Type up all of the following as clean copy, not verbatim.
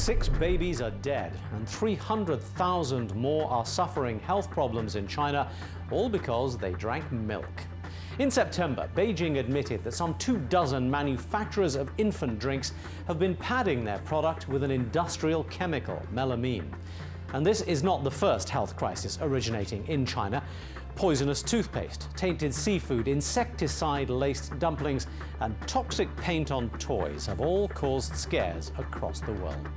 6 babies are dead and 300,000 more are suffering health problems in China, all because they drank milk. In September, Beijing admitted that some 24 manufacturers of infant drinks have been padding their product with an industrial chemical, melamine. And this is not the first health crisis originating in China. Poisonous toothpaste, tainted seafood, insecticide-laced dumplings, and toxic paint on toys have all caused scares across the world.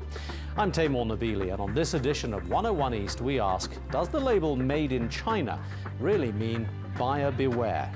I'm Taimur Nabili, and on this edition of 101 East, we ask, does the label "Made in China" really mean buyer beware?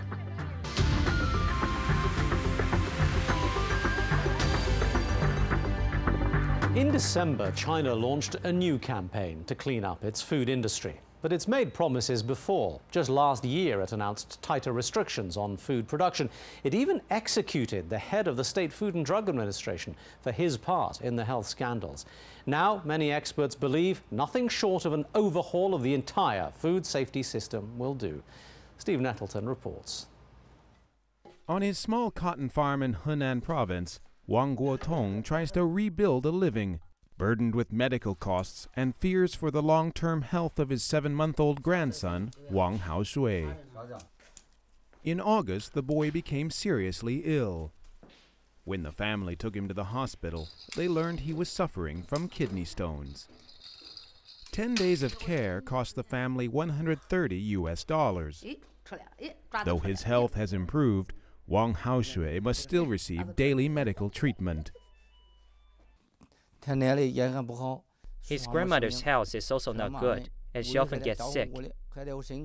In December, China launched a new campaign to clean up its food industry. But it's made promises before. Just last year, it announced tighter restrictions on food production. It even executed the head of the State Food and Drug Administration for his part in the health scandals. Now, many experts believe nothing short of an overhaul of the entire food safety system will do. Steve Nettleton reports. On his small cotton farm in Henan province, Wang GUOTONG tries to rebuild a living, burdened with medical costs and fears for the long-term health of his 7-month-old grandson, Wang Haoshui. In August, the boy became seriously ill. When the family took him to the hospital, they learned he was suffering from kidney stones. 10 days of care cost the family $130. Though his health has improved, Wang Haoshui must still receive daily medical treatment. His grandmother's health is also not good, and she often gets sick.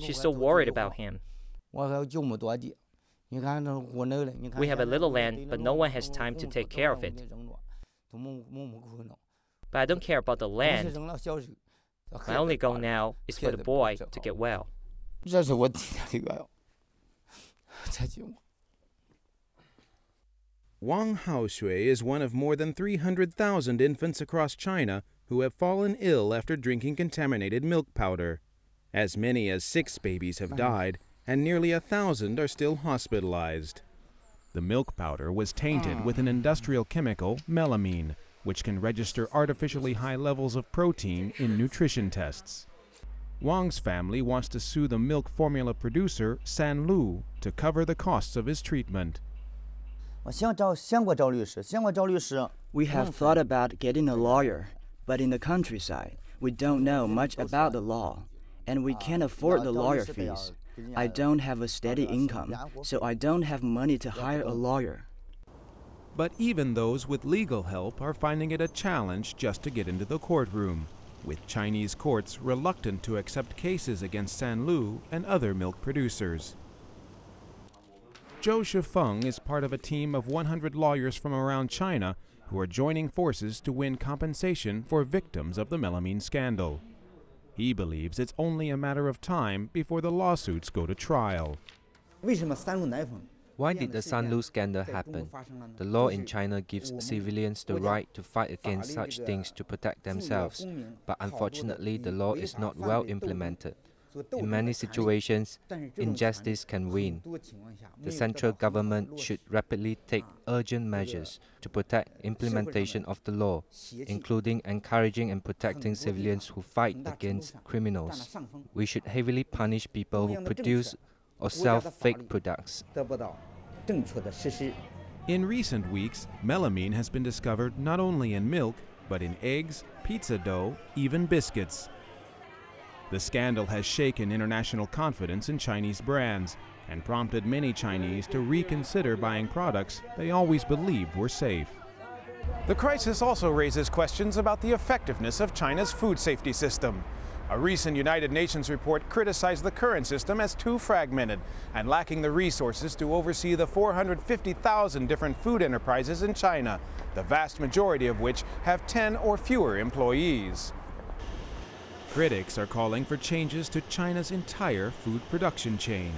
She's so worried about him. We have a little land, but no one has time to take care of it. But I don't care about the land. My only goal now is for the boy to get well. Wang Haoshui is one of more than 300,000 infants across China who have fallen ill after drinking contaminated milk powder. As many as 6 babies have died, and nearly 1,000 are still hospitalized. The milk powder was tainted with an industrial chemical, melamine, which can register artificially high levels of protein in nutrition tests. Wang's family wants to sue the milk formula producer, ZHOU, to cover the costs of his treatment. We have thought about getting a lawyer, but in the countryside, we don't know much about the law, and we can't afford the lawyer fees. I don't have a steady income, so I don't have money to hire a lawyer. But even those with legal help are finding it a challenge just to get into the courtroom, with Chinese courts reluctant to accept cases against ZHOU and other milk producers. Zhou Shifeng is part of a team of 100 lawyers from around China who are joining forces to win compensation for victims of the melamine scandal. He believes it's only a matter of time before the lawsuits go to trial. Why did the ZHOU scandal happen? The law in China gives civilians the right to fight against such things to protect themselves, but unfortunately the law is not well implemented. In many situations, injustice can win. The central government should rapidly take urgent measures to protect implementation of the law, including encouraging and protecting civilians who fight against criminals. We should heavily punish people who produce or sell fake products. In recent weeks, melamine has been discovered not only in milk, but in eggs, pizza dough, even biscuits. The scandal has shaken international confidence in Chinese brands and prompted many Chinese to reconsider buying products they always believed were safe. The crisis also raises questions about the effectiveness of China's food safety system. A recent United Nations report criticized the current system as too fragmented and lacking the resources to oversee the 450,000 different food enterprises in China, the vast majority of which have 10 or fewer employees. Critics are calling for changes to China's entire food production chain.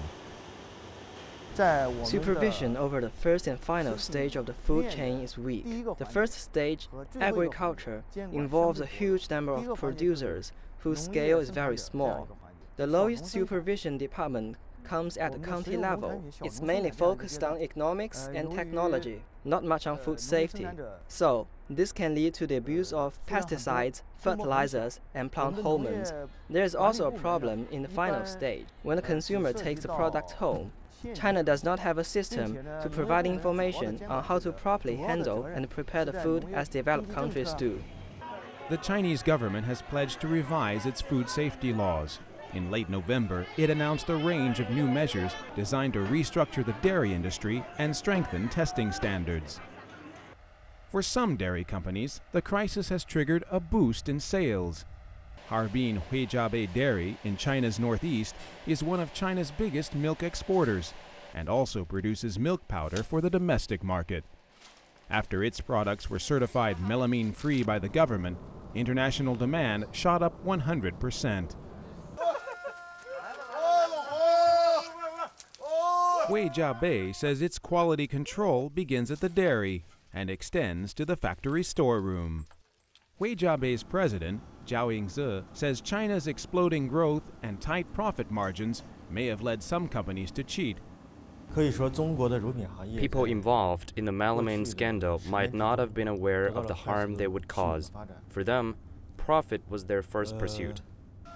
Supervision over the first and final stage of the food chain is weak. The first stage, agriculture, involves a huge number of producers whose scale is very small. The lowest supervision department comes at the county level. It's mainly focused on economics and technology, not much on food safety. So, this can lead to the abuse of pesticides, fertilizers, and plant hormones. There is also a problem in the final stage. When the consumer takes the product home, China does not have a system to provide information on how to properly handle and prepare the food as developed countries do. The Chinese government has pledged to revise its food safety laws. In late November, it announced a range of new measures designed to restructure the dairy industry and strengthen testing standards. For some dairy companies, the crisis has triggered a boost in sales. HARBIN HUIJIABEI Dairy in China's northeast is one of China's biggest milk exporters and also produces milk powder for the domestic market. After its products were certified melamine-free by the government, international demand shot up 100%. HUIJIABEI says its quality control begins at the dairy and extends to the factory storeroom. HUIJIABEI's president, YINGZE, says China's exploding growth and tight profit margins may have led some companies to cheat. People involved in the melamine scandal might not have been aware of the harm they would cause. For them, profit was their first pursuit.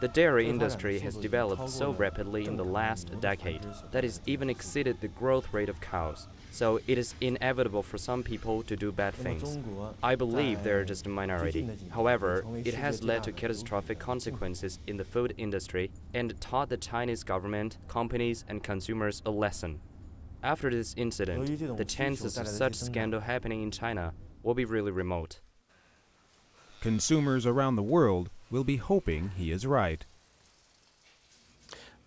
The dairy industry has developed so rapidly in the last decade that it's even exceeded the growth rate of cows. So it is inevitable for some people to do bad things. I believe they're just a minority. However, it has led to catastrophic consequences in the food industry and taught the Chinese government, companies, and consumers a lesson. After this incident, the chances of such scandal happening in China will be really remote. Consumers around the world will be hoping he is right.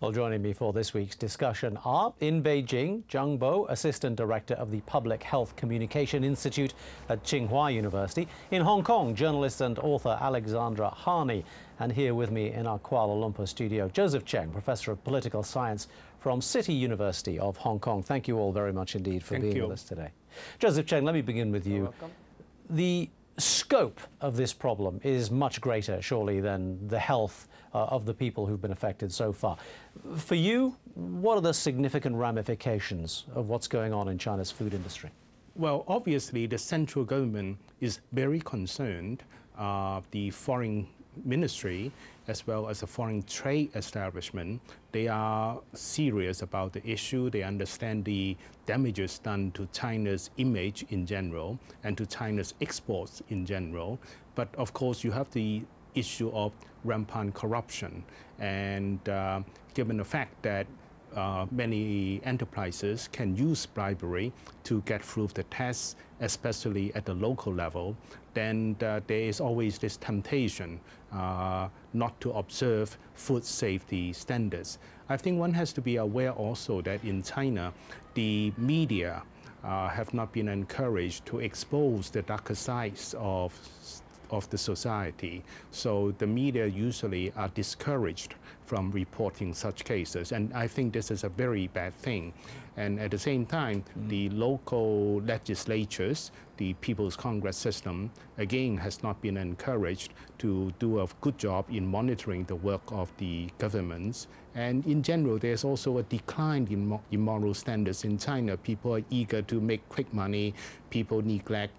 Well, joining me for this week's discussion are, in Beijing, Zhang Bo, Assistant Director of the Public Health Communication Institute at Tsinghua University. In Hong Kong, journalist and author ALEXANDRA, and here with me in our Kuala Lumpur studio, Joseph Cheng, Professor of Political Science from City University of Hong Kong. Thank you all very much indeed for being with us today. Joseph Cheng, let me begin with you. The scope of this problem is much greater, surely, than the health of the people who've been affected so far. For you, what are the significant ramifications of what's going on in China's food industry? Well, obviously, the central government is very concerned. The foreign ministry, as well as the foreign trade establishment, they are serious about the issue. They understand the damages done to China's image in general and to China's exports in general. But of course, you have the issue of rampant corruption. And given the fact that many enterprises can use bribery to get through the tests, especially at the local level, then there is always this temptation not to observe food safety standards. I think one has to be aware also that in China, the media have not been encouraged to expose the darker sides of the society. So the media usually are discouraged from reporting such cases. And I think this is a very bad thing. And at the same time, the local legislatures, the People's Congress system, again, has not been encouraged to do a good job in monitoring the work of the governments. And in general, there's also a decline in moral standards in China. People are eager to make quick money. People neglect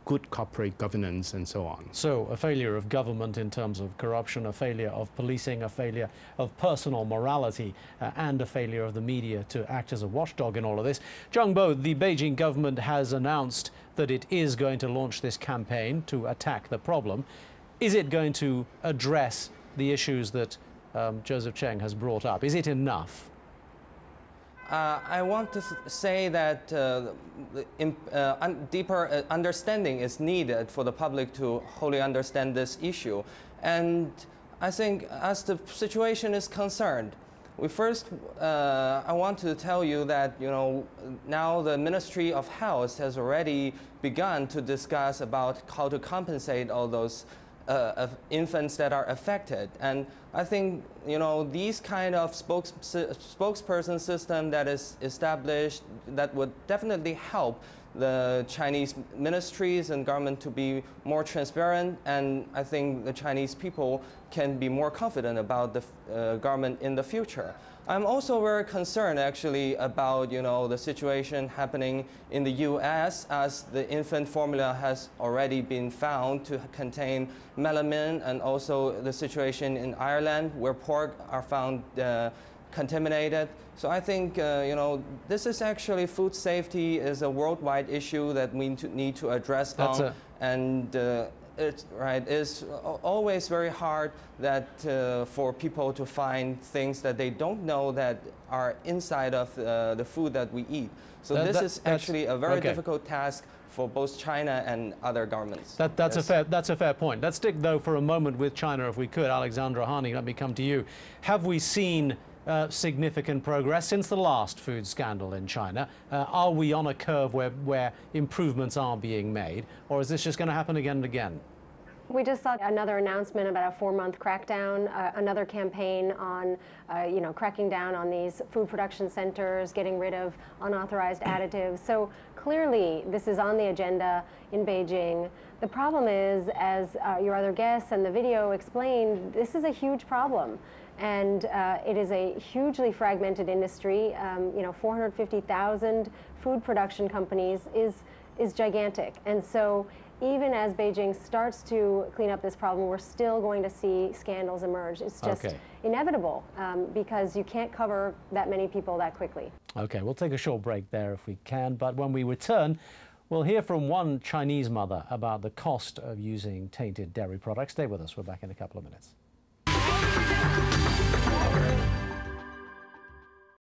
good corporate governance and so on. So a failure of government in terms of corruption, a failure of policing, a failure of personal morality, and a failure of the media to act as a watchdog in all of this. Zhang Bo, the Beijing government has announced that it is going to launch this campaign to attack the problem. Is it going to address the issues that Joseph Cheng has brought up? Is it enough? I want to say that deeper understanding is needed for the public to wholly understand this issue. And I think as the situation is concerned, I want to tell you that, now the Ministry of Health has already begun to discuss about how to compensate all those infants that are affected. And I think, these kind of spokesperson system that is established, that would definitely help the Chinese ministries and government to be more transparent. And I think the Chinese people can be more confident about the government in the future. I'm also very concerned actually about the situation happening in the US, as the infant formula has already been found to contain melamine, and also the situation in Ireland where pork are found contaminated. So I think this is actually food safety is a worldwide issue that we need to address it's always very hard that for people to find things that they don't know that are inside of the food that we eat. So this is actually a very difficult task for both China and other governments. That's a fair point. Let's stick though for a moment with China if we could. Alexandra, Harney, let me come to you. Have we seen significant progress since the last food scandal in China? Are we on a curve where improvements are being made, or is this just going to happen again and again? We just saw another announcement about a 4-month crackdown, another campaign on, cracking down on these food production centers, getting rid of unauthorized additives. So clearly, this is on the agenda in Beijing. The problem is, as your other guests and the video explained, this is a huge problem. And it is a hugely fragmented industry. 450,000 food production companies is gigantic. And so even as Beijing starts to clean up this problem, we're still going to see scandals emerge. It's just inevitable because you can't cover that many people that quickly. Okay, we'll take a short break there if we can. But when we return, we'll hear from one Chinese mother about the cost of using tainted dairy products. Stay with us. We're back in a couple of minutes.